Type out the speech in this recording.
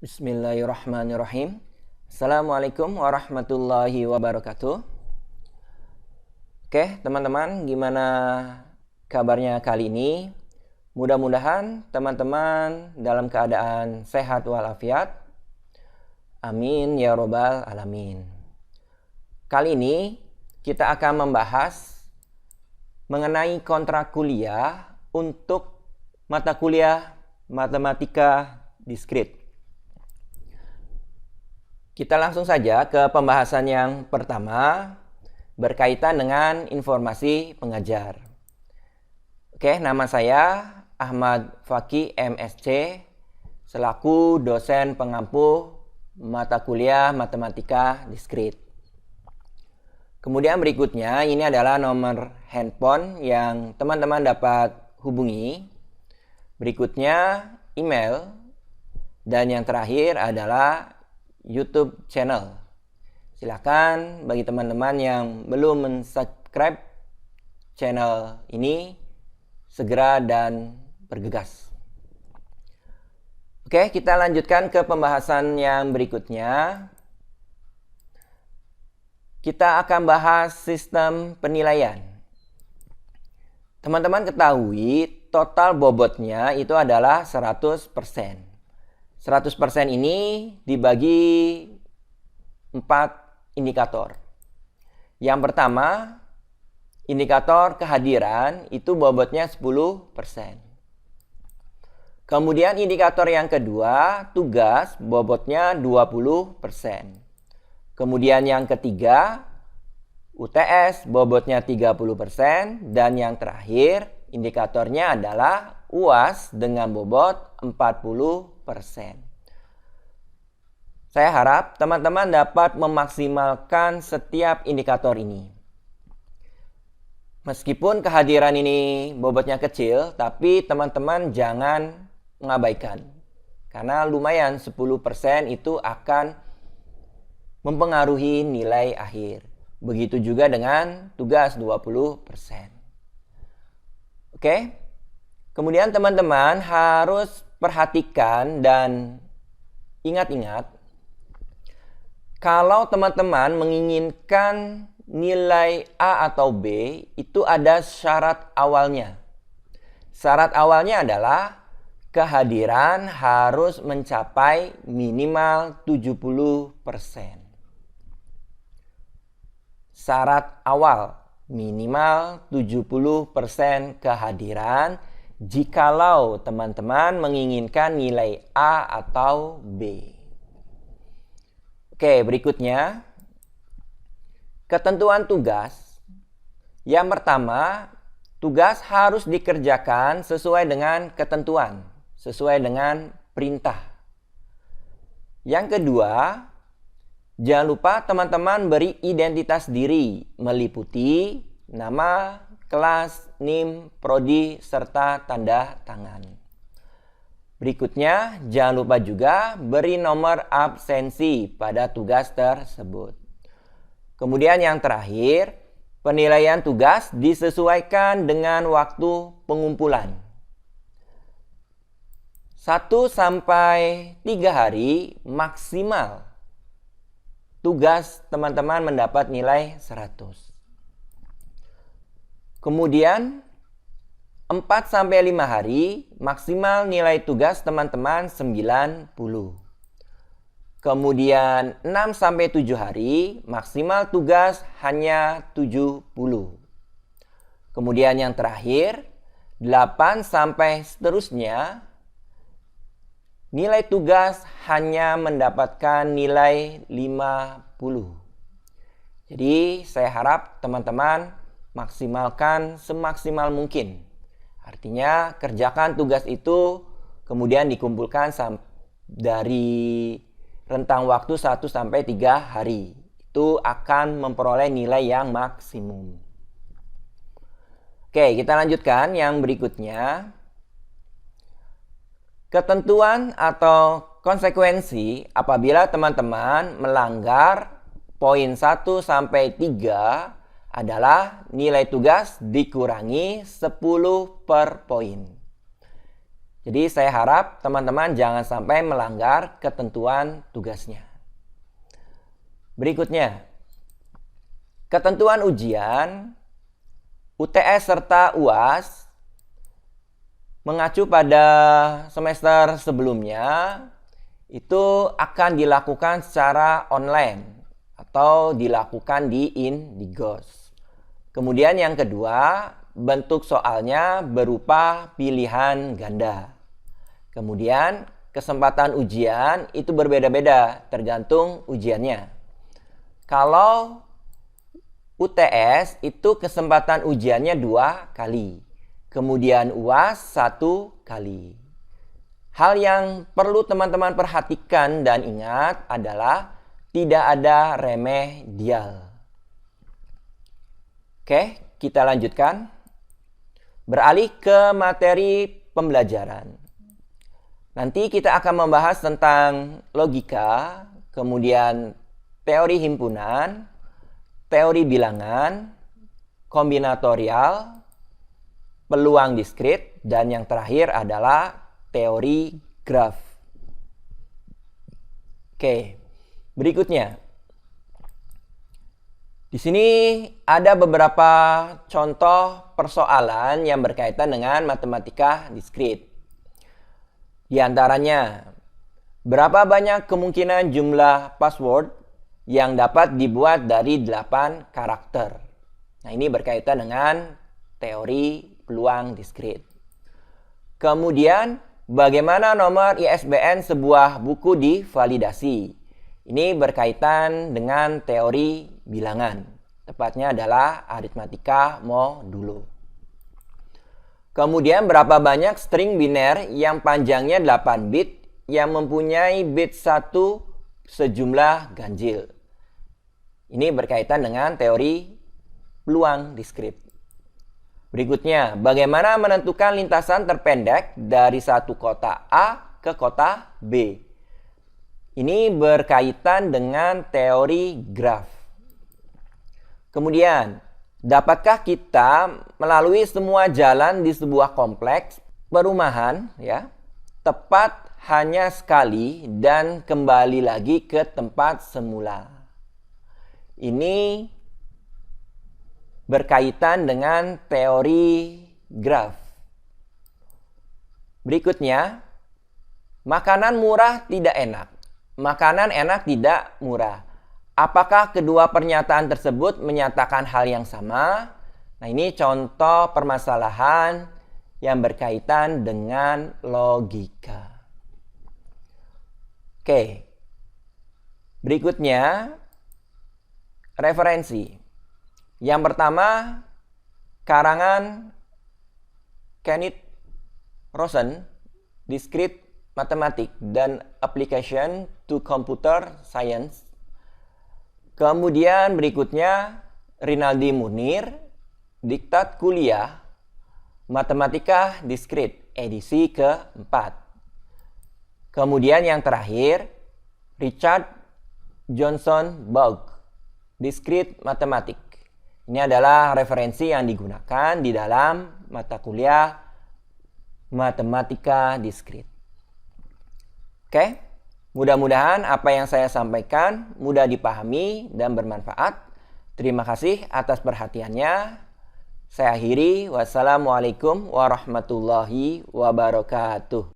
Bismillahirrahmanirrahim. Assalamualaikum warahmatullahi wabarakatuh. Oke, teman-teman, gimana kabarnya kali ini? Mudah-mudahan teman-teman dalam keadaan sehat walafiat. Amin ya robbal alamin. Kali ini kita akan membahas mengenai kontrak kuliah untuk mata kuliah matematika diskrit. Kita langsung saja ke pembahasan yang pertama berkaitan dengan informasi pengajar. Oke, nama saya Ahmad Fakih MSc selaku dosen pengampu mata kuliah matematika diskrit. Kemudian berikutnya ini adalah nomor handphone yang teman-teman dapat hubungi. Berikutnya email dan yang terakhir adalah YouTube channel. Silakan bagi teman-teman yang belum mensubscribe channel ini segera dan bergegas. Oke, kita lanjutkan ke pembahasan yang berikutnya. Kita akan bahas sistem penilaian. Teman-teman ketahui total bobotnya itu adalah 100%. 100% ini dibagi 4 indikator. Yang pertama, indikator kehadiran itu bobotnya 10%. Kemudian indikator yang kedua, tugas bobotnya 20%. Kemudian yang ketiga, UTS bobotnya 30%. Dan yang terakhir, indikatornya adalah UAS dengan bobot 40%. Saya harap teman-teman dapat memaksimalkan setiap indikator ini. Meskipun kehadiran ini bobotnya kecil, tapi teman-teman jangan mengabaikan. Karena lumayan 10% itu akan mempengaruhi nilai akhir. Begitu juga dengan tugas 20%. Oke. Kemudian teman-teman harus perhatikan dan ingat-ingat, kalau teman-teman menginginkan nilai A atau B, itu ada syarat awalnya. Syarat awalnya adalah kehadiran harus mencapai minimal 70%. Syarat awal minimal 70% kehadiran jikalau teman-teman menginginkan nilai A atau B. Oke, berikutnya ketentuan tugas. Yang pertama, tugas harus dikerjakan sesuai dengan ketentuan, sesuai dengan perintah. Yang kedua, jangan lupa teman-teman beri identitas diri meliputi nama, kelas, NIM, prodi, serta tanda tangan. Berikutnya, jangan lupa juga beri nomor absensi pada tugas tersebut. Kemudian yang terakhir, penilaian tugas disesuaikan dengan waktu pengumpulan. 1-3 hari maksimal tugas teman-teman mendapat nilai 100. Kemudian 4-5 hari maksimal nilai tugas teman-teman 90. Kemudian 6-7 hari maksimal tugas hanya 70. Kemudian yang terakhir 8 sampai seterusnya nilai tugas hanya mendapatkan nilai 50. Jadi saya harap teman-teman maksimalkan semaksimal mungkin. Artinya kerjakan tugas itu kemudian dikumpulkan dari rentang waktu 1-3 hari. Itu akan memperoleh nilai yang maksimum. Oke, kita lanjutkan yang berikutnya. Ketentuan atau konsekuensi apabila teman-teman melanggar poin 1-3 adalah nilai tugas dikurangi 10 per poin. Jadi saya harap teman-teman jangan sampai melanggar ketentuan tugasnya. Berikutnya, ketentuan ujian, UTS serta UAS mengacu pada semester sebelumnya itu akan dilakukan secara online atau dilakukan di Indigos. Kemudian yang kedua, bentuk soalnya berupa pilihan ganda. Kemudian kesempatan ujian itu berbeda-beda tergantung ujiannya. Kalau UTS itu kesempatan ujiannya 2 kali. Kemudian UAS 1 kali. Hal yang perlu teman-teman perhatikan dan ingat adalah tidak ada remedial. Oke, kita lanjutkan. Beralih ke materi pembelajaran. Nanti kita akan membahas tentang logika, kemudian teori himpunan, teori bilangan, kombinatorial, peluang diskrit, dan yang terakhir adalah teori graf. Oke, berikutnya. Di sini ada beberapa contoh persoalan yang berkaitan dengan matematika diskrit. Di antaranya, berapa banyak kemungkinan jumlah password yang dapat dibuat dari 8 karakter. Nah, ini berkaitan dengan teori peluang diskrit. Kemudian, bagaimana nomor ISBN sebuah buku divalidasi? Ini berkaitan dengan teori bilangan. Tepatnya adalah aritmatika modulo. Kemudian, berapa banyak string biner yang panjangnya 8 bit yang mempunyai bit 1 sejumlah ganjil? Ini berkaitan dengan teori peluang diskrit. Berikutnya, bagaimana menentukan lintasan terpendek dari satu kota A ke kota B? Ini berkaitan dengan teori graf. Kemudian, dapatkah kita melalui semua jalan di sebuah kompleks perumahan tepat hanya sekali dan kembali lagi ke tempat semula? Ini berkaitan dengan teori graf. Berikutnya, makanan murah tidak enak. Makanan enak tidak murah. Apakah kedua pernyataan tersebut menyatakan hal yang sama? Nah, ini contoh permasalahan yang berkaitan dengan logika. Oke. Berikutnya, referensi. Yang pertama, karangan Kenneth Rosen, Discrete Mathematics dan Application to Computer Science. Kemudian berikutnya, Rinaldi Munir, Diktat Kuliah, Matematika Discrete, edisi keempat. Kemudian yang terakhir, Richard Johnson Bugg, Discrete Mathematics. Ini adalah referensi yang digunakan di dalam mata kuliah Matematika Diskrit. Oke, mudah-mudahan apa yang saya sampaikan mudah dipahami dan bermanfaat. Terima kasih atas perhatiannya. Saya akhiri. Wassalamualaikum warahmatullahi wabarakatuh.